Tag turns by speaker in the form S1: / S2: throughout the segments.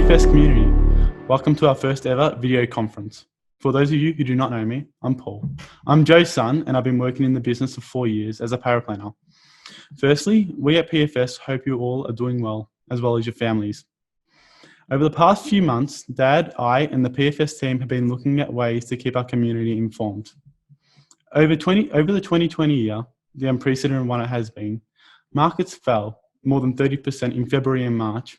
S1: PFS community, welcome to our first ever video conference. For those of you who do not know me, I'm Paul. I'm Joe's son and I've been working in the business for 4 years as a paraplanner. Firstly, we at PFS hope you all are doing well as your families. Over the past few months, Dad, I and the PFS team have been looking at ways to keep our community informed. Over the 2020 year, the unprecedented one it has been, markets fell more than 30% in February and March,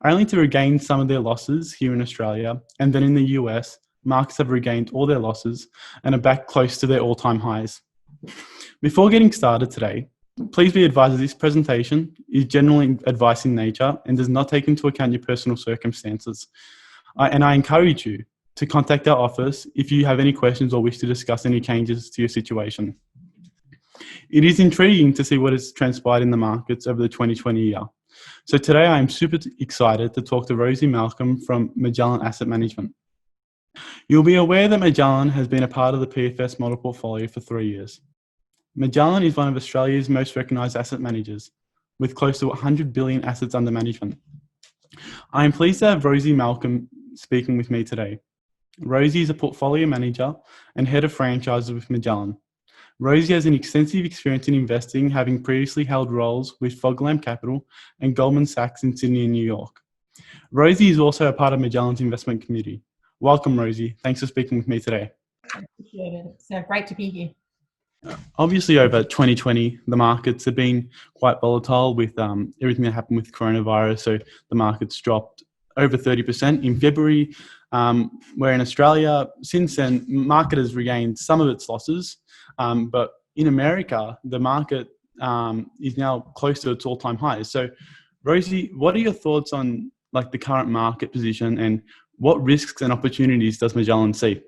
S1: only to regain some of their losses here in Australia, and then in the US, markets have regained all their losses and are back close to their all-time highs. Before getting started today, please be advised that this presentation is generally advice in nature and does not take into account your personal circumstances. And I encourage you to contact our office if you have any questions or wish to discuss any changes to your situation. It is intriguing to see what has transpired in the markets over the 2020 year. So today I am super excited to talk to Rosie Malcolm from Magellan Asset Management. You'll be aware that Magellan has been a part of the PFS model portfolio for 3 years. Magellan is one of Australia's most recognised asset managers, with close to 100 billion assets under management. I am pleased to have Rosie Malcolm speaking with me today. Rosie is a portfolio manager and head of franchises with Magellan. Rosie has an extensive experience in investing, having previously held roles with Foglamp Capital and Goldman Sachs in Sydney and New York. Rosie is also a part of Magellan's investment committee. Welcome, Rosie. Thanks for speaking with me today.
S2: I appreciate it. It's great to be here.
S1: Obviously, over 2020, the markets have been quite volatile with everything that happened with coronavirus. So the markets dropped over 30% in February, where in Australia, since then, market has regained some of its losses. But in America, the market is now close to its all-time highs. So, Rosie, what are your thoughts on the current market position and what risks and opportunities does Magellan see?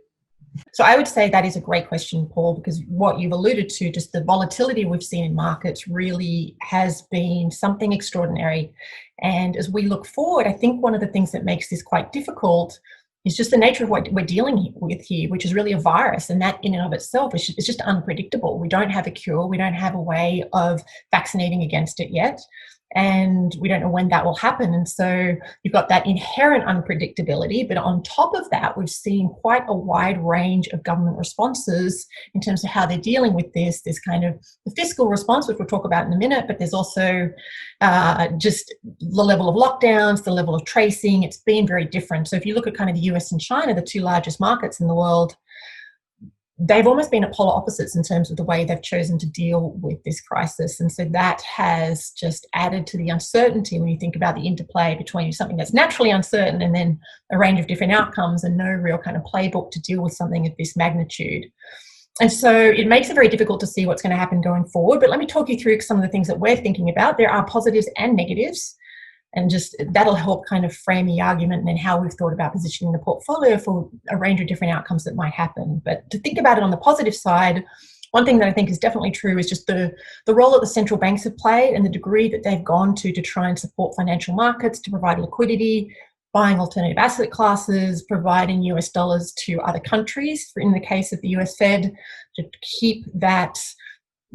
S2: So I would say that is a great question, Paul, because what you've alluded to, just the volatility we've seen in markets really has been something extraordinary. And as we look forward, I think one of the things that makes this quite difficult is just the nature of what we're dealing with here, which is really a virus. And that in and of itself is just unpredictable. We don't have a cure. We don't have a way of vaccinating against it yet. And we don't know when that will happen. And so you've got that inherent unpredictability. But on top of that, we've seen quite a wide range of government responses in terms of how they're dealing with this. There's kind of the fiscal response, which we'll talk about in a minute, but there's also just the level of lockdowns, the level of tracing. It's been very different. So if you look at kind of the US and China, the two largest markets in the world, they've almost been at polar opposites in terms of the way they've chosen to deal with this crisis. And so that has just added to the uncertainty when you think about the interplay between something that's naturally uncertain and then a range of different outcomes and no real kind of playbook to deal with something of this magnitude. And so it makes it very difficult to see what's going to happen going forward. But let me talk you through some of the things that we're thinking about. There are positives and negatives. And just that'll help kind of frame the argument and how we've thought about positioning the portfolio for a range of different outcomes that might happen. But to think about it on the positive side, one thing that I think is definitely true is just the role that the central banks have played and the degree that they've gone to try and support financial markets, to provide liquidity, buying alternative asset classes, providing US dollars to other countries, in the case of the US Fed, to keep that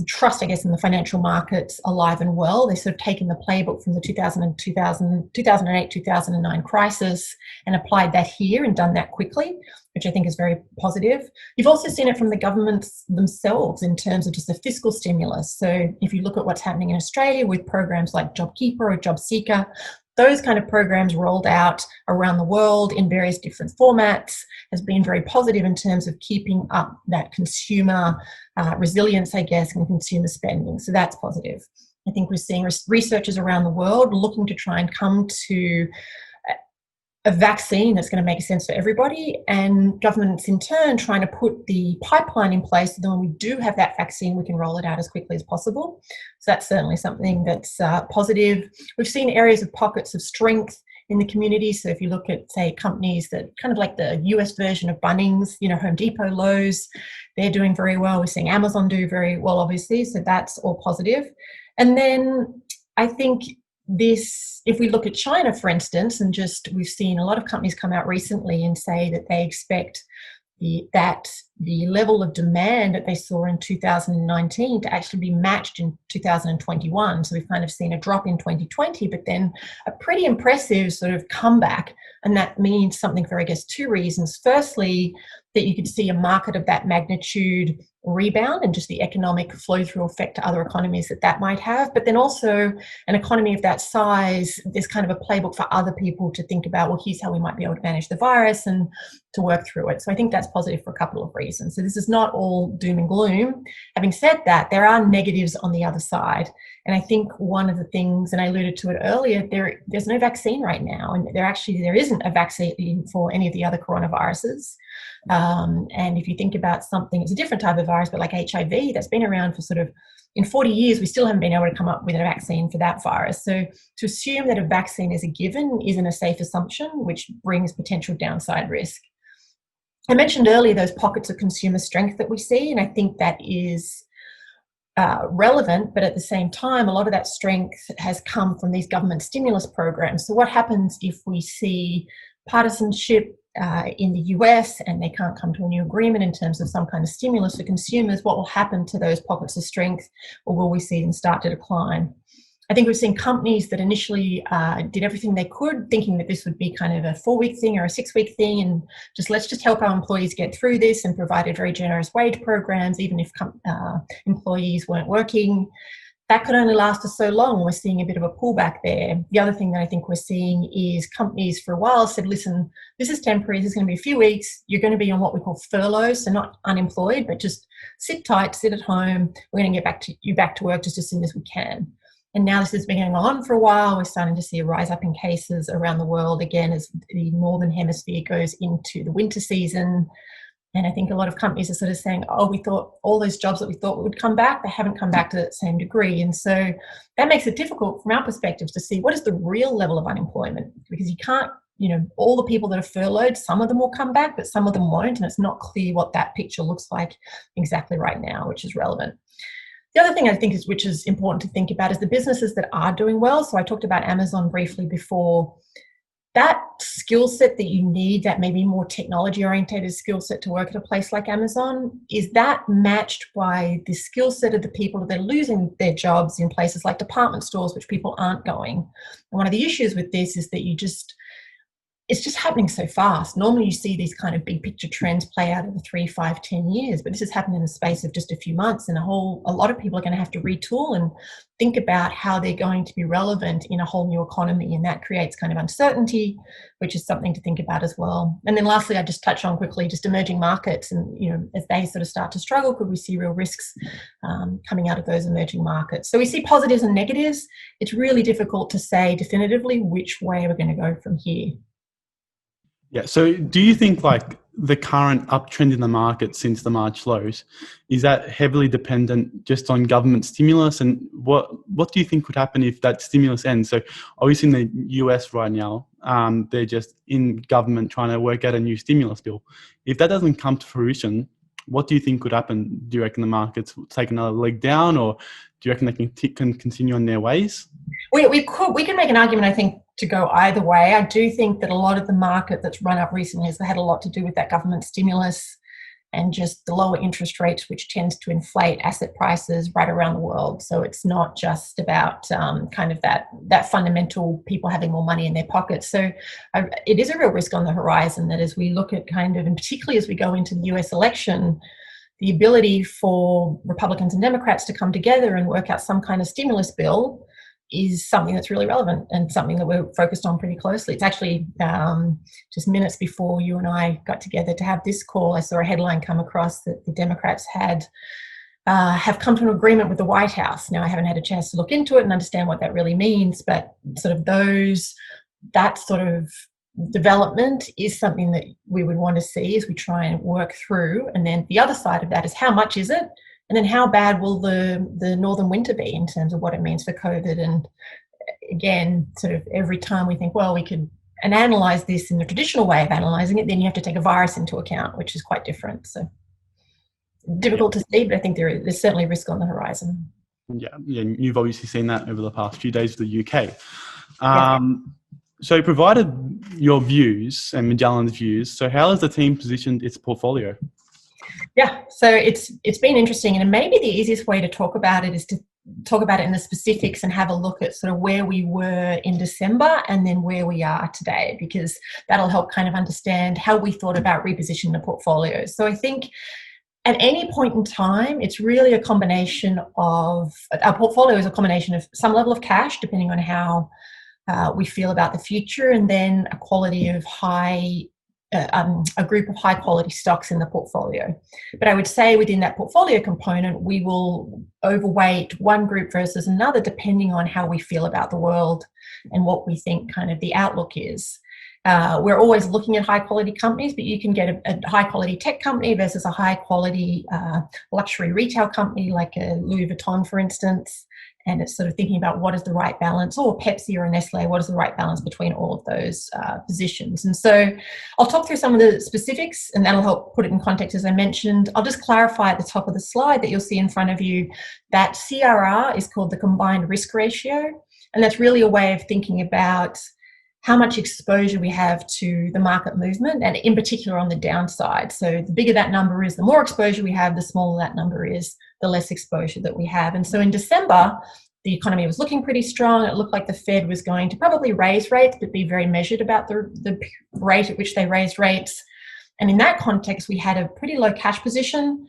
S2: trust, I guess, in the financial markets alive and well. They've sort of taken the playbook from the 2008-2009 crisis and applied that here and done that quickly, which I think is very positive. You've also seen it from the governments themselves in terms of just the fiscal stimulus. So if you look at what's happening in Australia with programs like JobKeeper or JobSeeker, those kind of programs rolled out around the world in various different formats has been very positive in terms of keeping up that consumer resilience, I guess, and consumer spending. So that's positive. I think we're seeing researchers around the world looking to try and come to a vaccine that's going to make sense for everybody, and governments in turn trying to put the pipeline in place so that when we do have that vaccine, we can roll it out as quickly as possible. So that's certainly something that's positive. We've seen areas of pockets of strength in the community. So if you look at, say, companies that kind of like the US version of Bunnings, Home Depot, Lowe's, they're doing very well. We're seeing Amazon do very well, obviously. So that's all positive. And then I think if we look at China, for instance, and we've seen a lot of companies come out recently and say that they expect that the level of demand that they saw in 2019 to actually be matched in 2021. So we've kind of seen a drop in 2020, but then a pretty impressive sort of comeback. And that means something for, I guess, two reasons. Firstly, that you could see a market of that magnitude rebound and just the economic flow through effect to other economies that might have. But then also an economy of that size, there's kind of a playbook for other people to think about, well, here's how we might be able to manage the virus and to work through it. So I think that's positive for a couple of reasons. So this is not all doom and gloom. Having said that, there are negatives on the other side. And I think one of the things, and I alluded to it earlier, there's no vaccine right now. And there isn't a vaccine for any of the other coronaviruses. And if you think about something, it's a different type of virus, but like HIV, that's been around for sort of, in 40 years, we still haven't been able to come up with a vaccine for that virus. So to assume that a vaccine is a given isn't a safe assumption, which brings potential downside risk. I mentioned earlier those pockets of consumer strength that we see, and I think that is relevant, but at the same time, a lot of that strength has come from these government stimulus programs. So what happens if we see partisanship in the US and they can't come to a new agreement in terms of some kind of stimulus for consumers? What will happen to those pockets of strength, or will we see them start to decline? I think we've seen companies that initially did everything they could, thinking that this would be kind of a 4-week thing or a 6-week thing, and let's just help our employees get through this, and provided very generous wage programs, even if employees weren't working. That could only last for so long. We're seeing a bit of a pullback there. The other thing that I think we're seeing is companies for a while said, listen, this is temporary, this is going to be a few weeks, you're going to be on what we call furlough, so not unemployed, but just sit tight, sit at home, we're going to get you back to work just as soon as we can. And now this has been going on for a while. We're starting to see a rise up in cases around the world again as the Northern Hemisphere goes into the winter season. And I think a lot of companies are sort of saying, oh, we thought all those jobs that we thought would come back, they haven't come back to that same degree. And so that makes it difficult from our perspective to see what is the real level of unemployment, because you can't, all the people that are furloughed, some of them will come back, but some of them won't. And it's not clear what that picture looks like exactly right now, which is relevant. The other thing I think which is important to think about is the businesses that are doing well. So I talked about Amazon briefly before. That skill set that you need, that maybe more technology oriented skill set to work at a place like Amazon, is that matched by the skill set of the people that are losing their jobs in places like department stores, which people aren't going? And one of the issues with this is that it's just happening so fast. Normally you see these kind of big picture trends play out over 3, 5, 10 years, but this has happened in the space of just a few months, and a lot of people are going to have to retool and think about how they're going to be relevant in a whole new economy, and that creates kind of uncertainty, which is something to think about as well. And then lastly, I just touch on quickly just emerging markets, and as they sort of start to struggle, could we see real risks coming out of those emerging markets? So we see positives and negatives. It's really difficult to say definitively which way we're going to go from here.
S1: Yeah. So do you think like the current uptrend in the market since the March lows, is that heavily dependent just on government stimulus? And what do you think could happen if that stimulus ends? So obviously in the US right now, they're just in government trying to work out a new stimulus bill. If that doesn't come to fruition, what do you think could happen? Do you reckon the markets will take another leg down, or do you reckon they can continue on their ways?
S2: We can make an argument, I think, to go either way. I do think that a lot of the market that's run up recently has had a lot to do with that government stimulus and just the lower interest rates, which tends to inflate asset prices right around the world. So it's not just about kind of that fundamental people having more money in their pockets. So it is a real risk on the horizon that as we look at kind of, and particularly as we go into the US election, the ability for Republicans and Democrats to come together and work out some kind of stimulus bill is something that's really relevant and something that we're focused on pretty closely. It's actually just minutes before you and I got together to have this call, I saw a headline come across that the Democrats have come to an agreement with the White House. Now, I haven't had a chance to look into it and understand what that really means, but sort of that sort of development is something that we would want to see as we try and work through. And then the other side of that is how much is it? And then how bad will the northern winter be in terms of what it means for COVID? And again, sort of every time we think, well, we could analyze this in the traditional way of analyzing it, then you have to take a virus into account, which is quite different. So difficult to see, but I think there's certainly risk on the horizon.
S1: Yeah, you've obviously seen that over the past few days with the UK.
S2: Yeah.
S1: So provided your views and Magellan's views, so how has the team positioned its portfolio?
S2: Yeah, so it's been interesting, and maybe the easiest way to talk about it is to talk about it in the specifics and have a look at sort of where we were in December and then where we are today, because that'll help kind of understand how we thought about repositioning the portfolio. So I think at any point in time, it's really a combination of, our portfolio is a combination of some level of cash, depending on how we feel about the future, and then a quality of a group of high quality stocks in the portfolio. But I would say within that portfolio component, we will overweight one group versus another depending on how we feel about the world and what we think kind of the outlook is. We're always looking at high quality companies, but you can get a high quality tech company versus a high quality luxury retail company like a Louis Vuitton, for instance. And it's sort of thinking about what is the right balance, or Pepsi or a Nestle, what is the right balance between all of those positions. And so I'll talk through some of the specifics, and that'll help put it in context, as I mentioned. I'll just clarify at the top of the slide that you'll see in front of you that CRR is called the combined risk ratio. And that's really a way of thinking about how much exposure we have to the market movement, and in particular on the downside. So the bigger that number is, the more exposure we have, the smaller that number is, the less exposure that we have. And so in December, the economy was looking pretty strong. It looked like the Fed was going to probably raise rates, but be very measured about the rate at which they raised rates. And in that context, we had a pretty low cash position.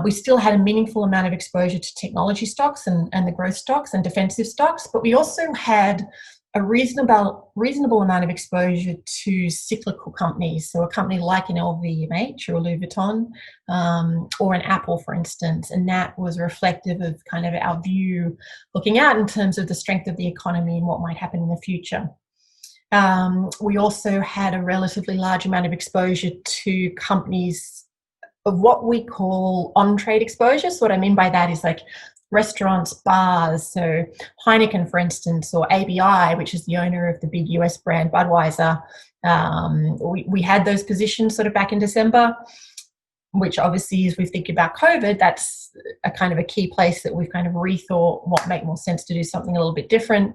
S2: We still had a meaningful amount of exposure to technology stocks and the growth stocks and defensive stocks, but we also had a reasonable amount of exposure to cyclical companies. So a company like an LVMH or a Louis Vuitton, or an Apple, for instance. And that was reflective of kind of our view looking out in terms of the strength of the economy and what might happen in the future. We also had a relatively large amount of exposure to companies of what we call on-trade exposure. So what I mean by that is like restaurants, bars, so Heineken, for instance, or ABI, which is the owner of the big US brand Budweiser. We had those positions sort of back in December, which obviously, as we think about COVID, that's a kind of a key place that we've kind of rethought what make more sense to do something a little bit different.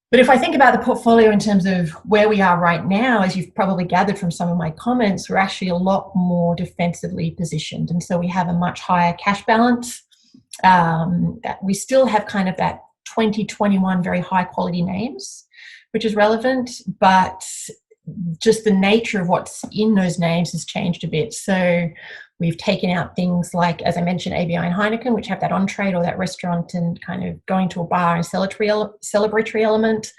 S2: But if I think about the portfolio in terms of where we are right now, as you've probably gathered from some of my comments, we're actually a lot more defensively positioned. And so we have a much higher cash balance. That we still have kind of that 2021 very high quality names, which is relevant, but just the nature of what's in those names has changed a bit. So we've taken out things like, as I mentioned, ABI and Heineken, which have that on-trade or that restaurant and kind of going to a bar and celebratory element.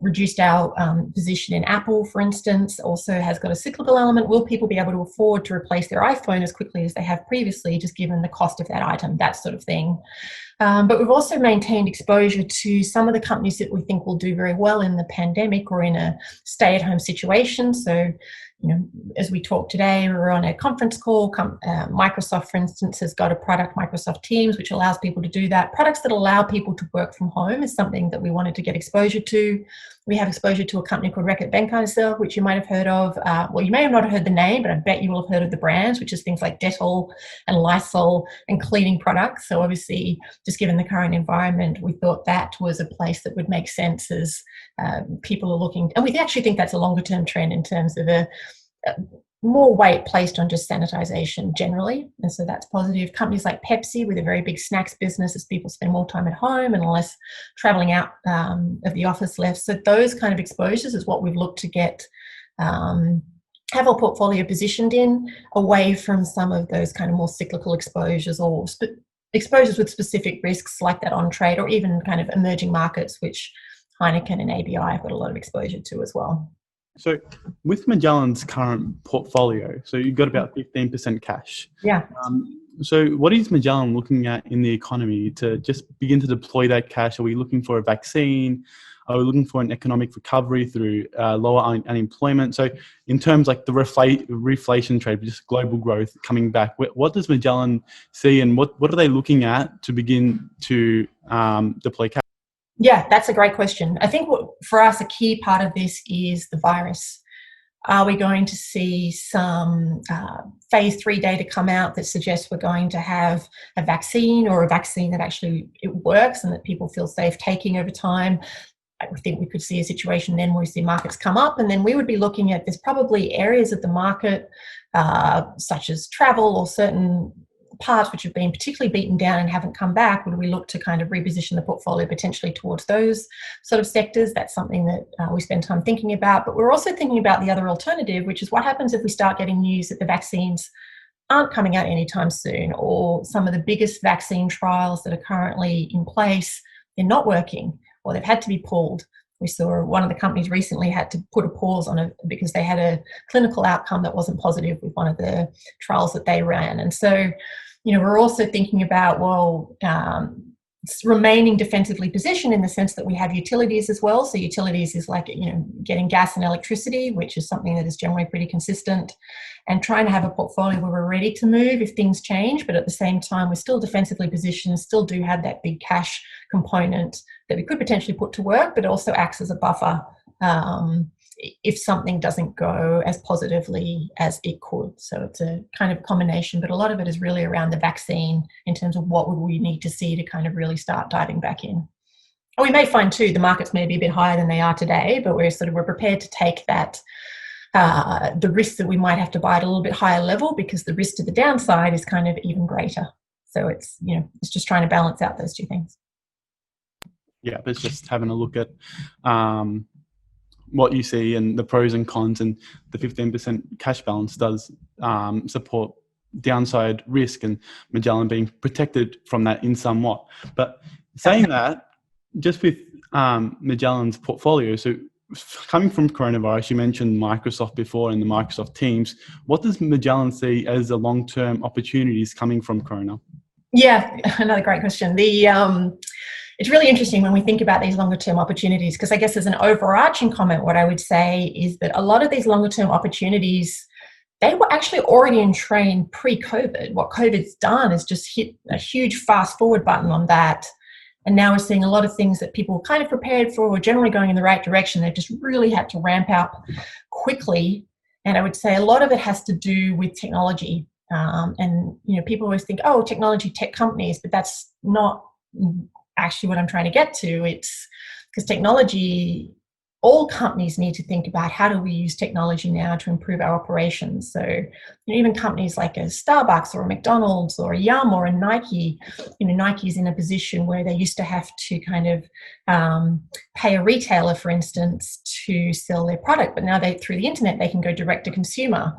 S2: Reduced our position in Apple, for instance, also has got a cyclical element. Will people be able to afford to replace their iPhone as quickly as they have previously, just given the cost of that item, that sort of thing. But we've also maintained exposure to some of the companies that we think will do very well in the pandemic or in a stay-at-home situation. So, you know, as we talk today, we're on a conference call. Microsoft, for instance, has got a product, Microsoft Teams, which allows people to do that. Products that allow people to work from home is something that we wanted to get exposure to. We have exposure to a company called Reckitt Benckiser, which you might have heard of. Well, you may have not heard the name, but I bet you will have heard of the brands, which is things like Dettol and Lysol and cleaning products. So obviously, just given the current environment, we thought that was a place that would make sense as people are looking. And we actually think that's a longer term trend in terms of a more weight placed on just sanitization generally. And so that's positive. Companies like Pepsi with a very big snacks business as people spend more time at home and less traveling out of the office left. So those kind of exposures is what we've looked to get, have our portfolio positioned in, away from some of those kind of more cyclical exposures or exposures with specific risks like that on trade, or even kind of emerging markets, which Heineken and ABI have got a lot of exposure to as well.
S1: So with Magellan's current portfolio, so you've got about 15% cash.
S2: Yeah.
S1: So what is Magellan looking at in the economy to just begin to deploy that cash? Are we looking for a vaccine? Are we looking for an economic recovery through lower unemployment? So in terms like the reflation trade, just global growth coming back, what does Magellan see, and what are they looking at to begin to deploy cash?
S2: Yeah, that's a great question. I think for us, a key part of this is the virus. Are we going to see some phase 3 data come out that suggests we're going to have a vaccine, or a vaccine that actually it works and that people feel safe taking over time? I think we could see a situation then where we see markets come up, and then we would be looking at, there's probably areas of the market such as travel or certain parts which have been particularly beaten down and haven't come back. Would we look to kind of reposition the portfolio potentially towards those sort of sectors? That's something that we spend time thinking about. But we're also thinking about the other alternative, which is what happens if we start getting news that the vaccines aren't coming out anytime soon, or some of the biggest vaccine trials that are currently in place, they're not working, or they've had to be pulled. We saw one of the companies recently had to put a pause on it because they had a clinical outcome that wasn't positive with one of the trials that they ran. And so, we're also thinking about, remaining defensively positioned in the sense that we have utilities as well. So utilities is like, getting gas and electricity, which is something that is generally pretty consistent, and trying to have a portfolio where we're ready to move if things change, but at the same time, we're still defensively positioned, still do have that big cash component that we could potentially put to work, but also acts as a buffer if something doesn't go as positively as it could. So it's a kind of combination, but a lot of it is really around the vaccine in terms of what would we need to see to kind of really start diving back in. And we may find too, the markets may be a bit higher than they are today, but we're prepared to take that, the risk that we might have to buy at a little bit higher level, because the risk to the downside is kind of even greater. So it's, it's just trying to balance out those two things.
S1: Yeah, it's just having a look at what you see and the pros and cons, and the 15% cash balance does support downside risk, and Magellan being protected from that in somewhat. But saying that, just with Magellan's portfolio, so coming from coronavirus, you mentioned Microsoft before and the Microsoft Teams. What does Magellan see as the long-term opportunities coming from Corona?
S2: Yeah, another great question. It's really interesting when we think about these longer term opportunities, because I guess as an overarching comment, what I would say is that a lot of these longer term opportunities, they were actually already in train pre-COVID. What COVID's done is just hit a huge fast forward button on that. And now we're seeing a lot of things that people were kind of prepared for, were generally going in the right direction. They've just really had to ramp up quickly. And I would say a lot of it has to do with technology. And, people always think, oh, technology, tech companies, but that's not actually what I'm trying to get to. It's because technology, all companies need to think about how do we use technology now to improve our operations. So even companies like a Starbucks or a McDonald's or a Yum or a Nike, Nike's in a position where they used to have to kind of pay a retailer, for instance, to sell their product, but now through the internet, they can go direct to consumer.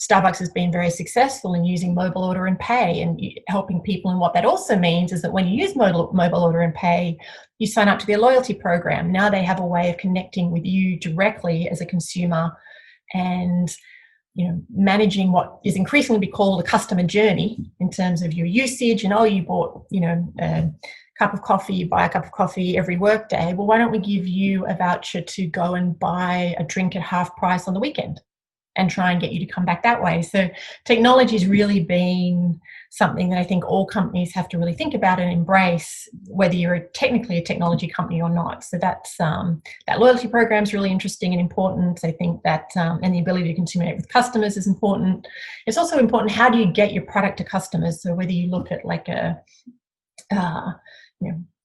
S2: Starbucks has been very successful in using mobile order and pay and helping people. And what that also means is that when you use mobile order and pay, you sign up to their loyalty program. Now they have a way of connecting with you directly as a consumer and, managing what is increasingly be called a customer journey in terms of your usage. And, you bought, a cup of coffee, you buy a cup of coffee every workday. Well, why don't we give you a voucher to go and buy a drink at half price on the weekend? And try and get you to come back that way. So technology has really been something that I think all companies have to really think about and embrace, whether you're technically a technology company or not. So that's that loyalty program is really interesting and important. I think that and the ability to communicate with customers is important. It's also important, how do you get your product to customers? So whether you look at like a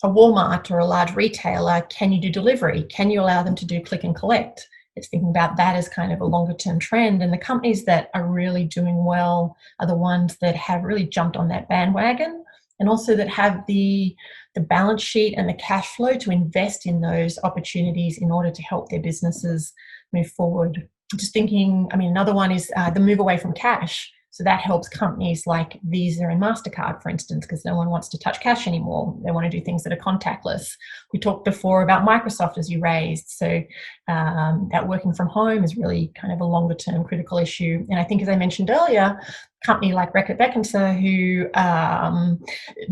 S2: Walmart or a large retailer, can you do delivery? Can you allow them to do click and collect? It's thinking about that as kind of a longer term trend. And the companies that are really doing well are the ones that have really jumped on that bandwagon, and also that have the balance sheet and the cash flow to invest in those opportunities in order to help their businesses move forward. Just thinking, another one is the move away from cash. So that helps companies like Visa and MasterCard, for instance, because no one wants to touch cash anymore. They want to do things that are contactless. We talked before about Microsoft, as you raised. So that working from home is really kind of a longer term critical issue. And I think, as I mentioned earlier, a company like Reckitt Becancer, who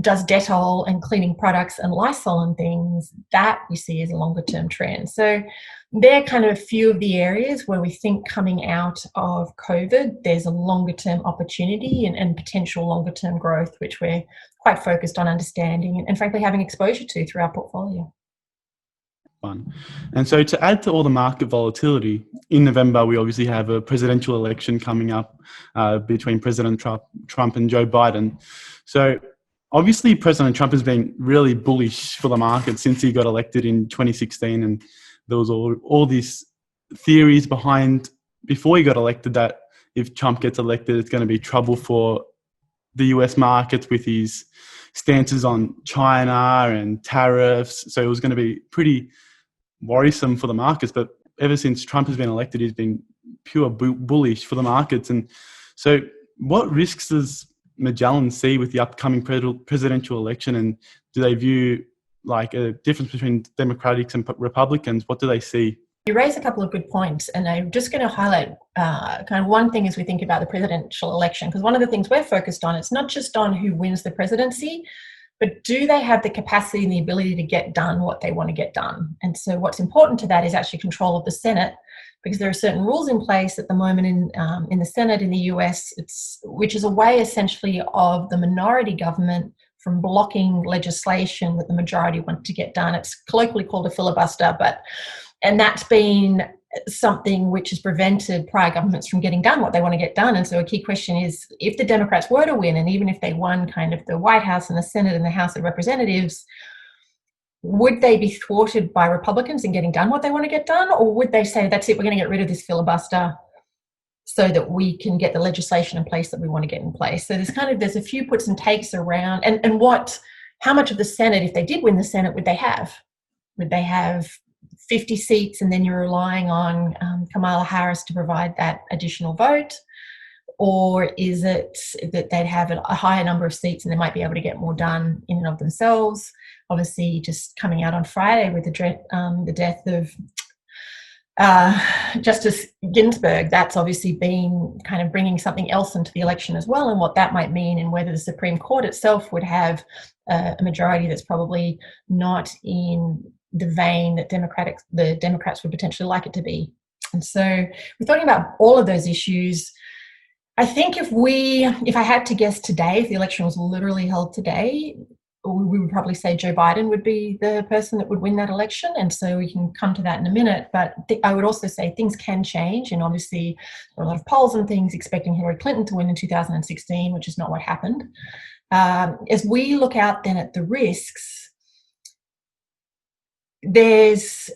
S2: does Dettol and cleaning products and Lysol and things, that we see as a longer term trend. So they're kind of a few of the areas where we think coming out of COVID, there's a longer term opportunity and potential longer term growth, which we're quite focused on understanding and frankly having exposure to through our portfolio.
S1: Fun. And so to add to all the market volatility, in November, we obviously have a presidential election coming up between President Trump and Joe Biden. So obviously President Trump has been really bullish for the market since he got elected in 2016, and there was all these theories behind before he got elected that if Trump gets elected, it's going to be trouble for the US markets with his stances on China and tariffs. So it was going to be pretty worrisome for the markets. But ever since Trump has been elected, he's been pure bullish for the markets. And so what risks does Magellan see with the upcoming presidential election? And do they view like a difference between Democrats and Republicans? What do they see?
S2: You raise a couple of good points, and I'm just going to highlight kind of one thing as we think about the presidential election, because one of the things we're focused on, it's not just on who wins the presidency, but do they have the capacity and the ability to get done what they want to get done? And so what's important to that is actually control of the Senate, because there are certain rules in place at the moment in the Senate in the US, which is a way essentially of the minority government from blocking legislation that the majority want to get done. It's colloquially called a filibuster, and that's been something which has prevented prior governments from getting done what they want to get done. And so a key question is, if the Democrats were to win, and even if they won kind of the White House and the Senate and the House of Representatives, would they be thwarted by Republicans in getting done what they want to get done? Or would they say, that's it, we're going to get rid of this filibuster so that we can get the legislation in place that we want to get in place? So there's a few puts and takes around, and how much of the Senate, if they did win the Senate, would they have? Would they have 50 seats and then you're relying on Kamala Harris to provide that additional vote? Or is it that they'd have a higher number of seats and they might be able to get more done in and of themselves? Obviously, just coming out on Friday with the death of Justice Ginsburg, that's obviously been kind of bringing something else into the election as well, and what that might mean, and whether the Supreme Court itself would have a majority that's probably not in the vein that the Democrats would potentially like it to be. And so we're talking about all of those issues. I think if I had to guess today, if the election was literally held today, we would probably say Joe Biden would be the person that would win that election. And so we can come to that in a minute. But I would also say things can change. And obviously there are a lot of polls and things expecting Hillary Clinton to win in 2016, which is not what happened. As we look out then at the risks, there's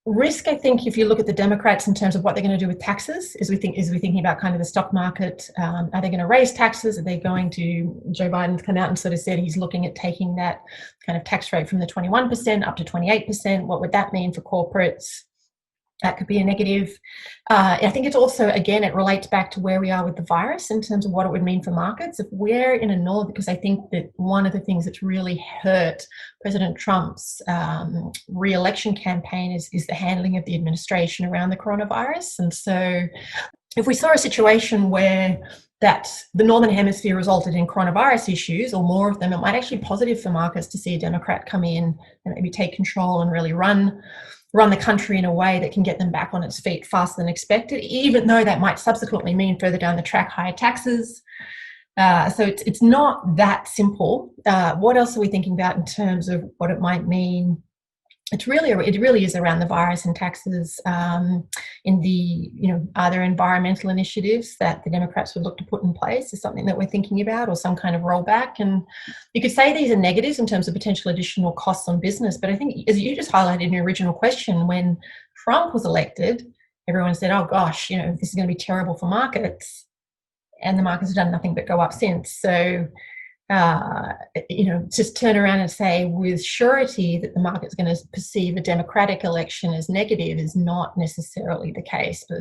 S2: risk, I think, if you look at the Democrats in terms of what they're going to do with taxes, as we're thinking about kind of the stock market. Are they going to raise taxes? Are they going to, Joe Biden's come out and sort of said he's looking at taking that kind of tax rate from the 21% up to 28%. What would that mean for corporates? That could be a negative. I think it's also, again, it relates back to where we are with the virus in terms of what it would mean for markets. If we're in a north, because I think that one of the things that's really hurt President Trump's re-election campaign is the handling of the administration around the coronavirus. And so if we saw a situation where that the Northern Hemisphere resulted in coronavirus issues or more of them, it might actually be positive for markets to see a Democrat come in and maybe take control and really run the country in a way that can get them back on its feet faster than expected, even though that might subsequently mean further down the track higher taxes. So it's not that simple. What else are we thinking about in terms of what it might mean? It really is around the virus and taxes. In the, are there environmental initiatives that the Democrats would look to put in place is something that we're thinking about, or some kind of rollback. And you could say these are negatives in terms of potential additional costs on business. But I think, as you just highlighted in your original question, when Trump was elected, everyone said, oh gosh, this is going to be terrible for markets. And the markets have done nothing but go up since. So, just turn around and say with surety that the market's going to perceive a democratic election as negative is not necessarily the case. But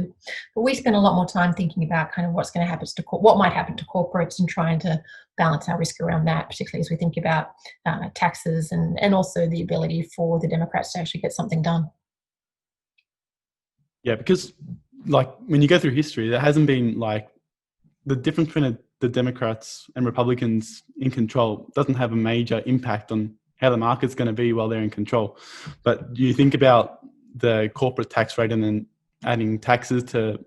S2: we spend a lot more time thinking about kind of what's going to happen to what might happen to corporates and trying to balance our risk around that, particularly as we think about taxes and also the ability for the Democrats to actually get something done.
S1: Yeah, because when you go through history, there hasn't been the difference between the Democrats and Republicans in control doesn't have a major impact on how the market's going to be while they're in control. But you think about the corporate tax rate and then adding taxes to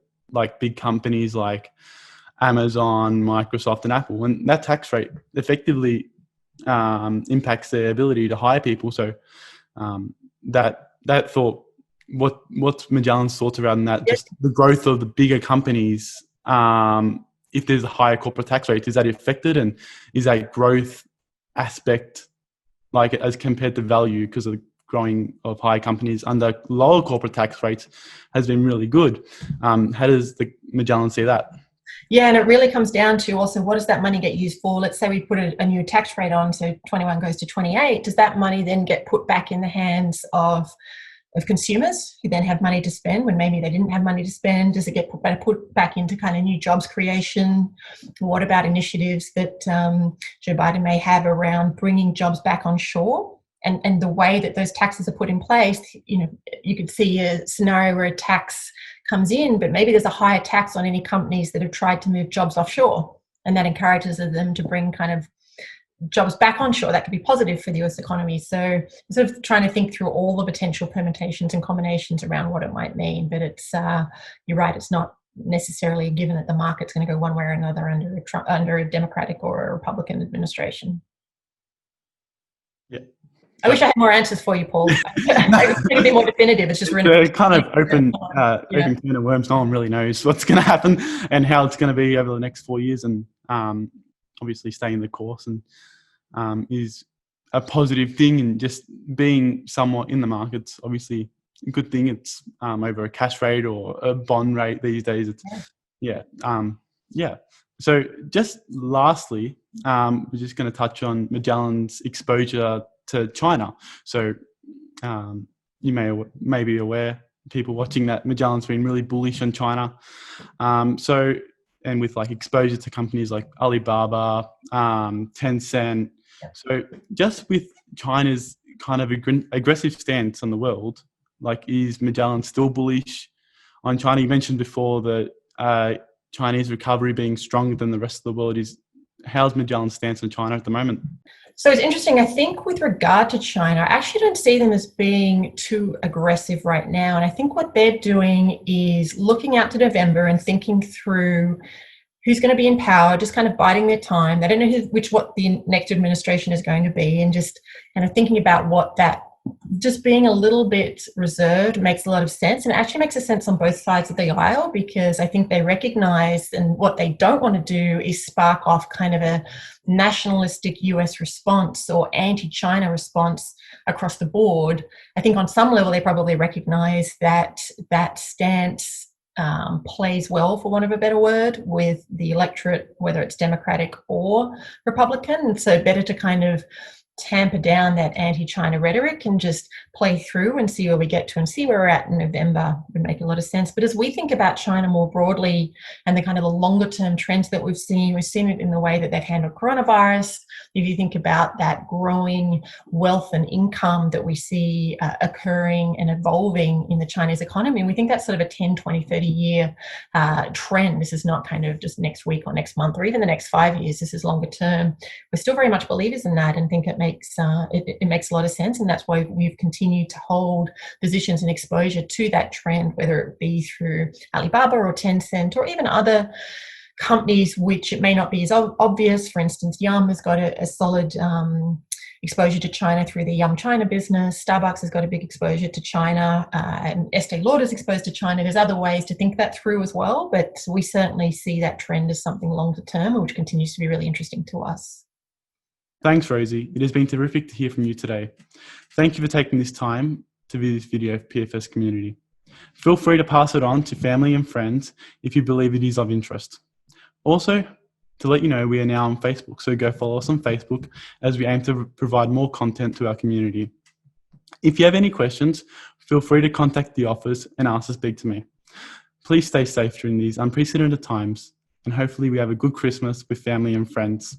S1: big companies like Amazon, Microsoft and Apple, and that tax rate effectively impacts their ability to hire people. So that thought, what's Magellan's thoughts around that? Just the growth of the bigger companies, if there's a higher corporate tax rate, is that affected, and is that growth aspect, like as compared to value, because of the growing of high companies under lower corporate tax rates, has been really good. How does the Magellan see that?
S2: Yeah, and it really comes down to also, what does that money get used for? Let's say we put a new tax rate on, so 21 goes to 28. Does that money then get put back in the hands of consumers who then have money to spend when maybe they didn't have money to spend? Does it get put back into kind of new jobs creation? What about initiatives that Joe Biden may have around bringing jobs back on shore? And the way that those taxes are put in place, you could see a scenario where a tax comes in, but maybe there's a higher tax on any companies that have tried to move jobs offshore, and that encourages them to bring kind of jobs back onshore. That could be positive for the US economy. So sort of trying to think through all the potential permutations and combinations around what it might mean. But it's you're right, it's not necessarily a given that the market's going to go one way or another under a Democratic or a Republican administration.
S1: Yeah.
S2: I wish I had more answers for you, Paul. It's going to be more definitive. It's just really
S1: kind of open can of worms. No one really knows what's going to happen and how it's going to be over the next 4 years. And obviously staying the course and is a positive thing. And just being somewhat in the markets, obviously a good thing. It's over a cash rate or a bond rate these days. It's So just lastly, we're just going to touch on Magellan's exposure to China. So you may be aware, people watching, that Magellan's been really bullish on China. And with like exposure to companies like Alibaba, Tencent. So just with China's kind of aggressive stance on the world, like, is Magellan still bullish on China? You mentioned before that Chinese recovery being stronger than the rest of the world. How's Magellan's stance on China at the moment?
S2: So it's interesting. I think with regard to China, I actually don't see them as being too aggressive right now. And I think what they're doing is looking out to November and thinking through who's going to be in power, just kind of biding their time. They don't know what the next administration is going to be, and just kind of thinking about what that, just being a little bit reserved makes a lot of sense. And it actually makes a sense on both sides of the aisle, because I think they recognize, and what they don't want to do is spark off kind of a nationalistic US response or anti-China response across the board. I think on some level they probably recognize that that stance plays well, for want of a better word, with the electorate, whether it's Democratic or Republican. And so better to kind of tamper down that anti-China rhetoric and just play through and see where we get to and see where we're at in November would make a lot of sense. But as we think about China more broadly and the kind of the longer term trends that we've seen it in the way that they've handled coronavirus. If you think about that growing wealth and income that we see occurring and evolving in the Chinese economy, we think that's sort of a 10, 20, 30 year trend. This is not kind of just next week or next month or even the next 5 years. This is longer term. We're still very much believers in that and think it makes a lot of sense, and that's why we've continued to hold positions and exposure to that trend, whether it be through Alibaba or Tencent or even other companies which it may not be as obvious. For instance, Yum has got a solid exposure to China through the Yum China business. Starbucks has got a big exposure to China, and Estee Lauder is exposed to China. There's other ways to think that through as well, but we certainly see that trend as something longer term, which continues to be really interesting to us.
S1: Thanks, Rosie. It has been terrific to hear from you today. Thank you for taking this time to view this video of PFS community. Feel free to pass it on to family and friends if you believe it is of interest. Also, to let you know, we are now on Facebook, so go follow us on Facebook as we aim to provide more content to our community. If you have any questions, feel free to contact the office and ask to speak to me. Please stay safe during these unprecedented times, and hopefully we have a good Christmas with family and friends.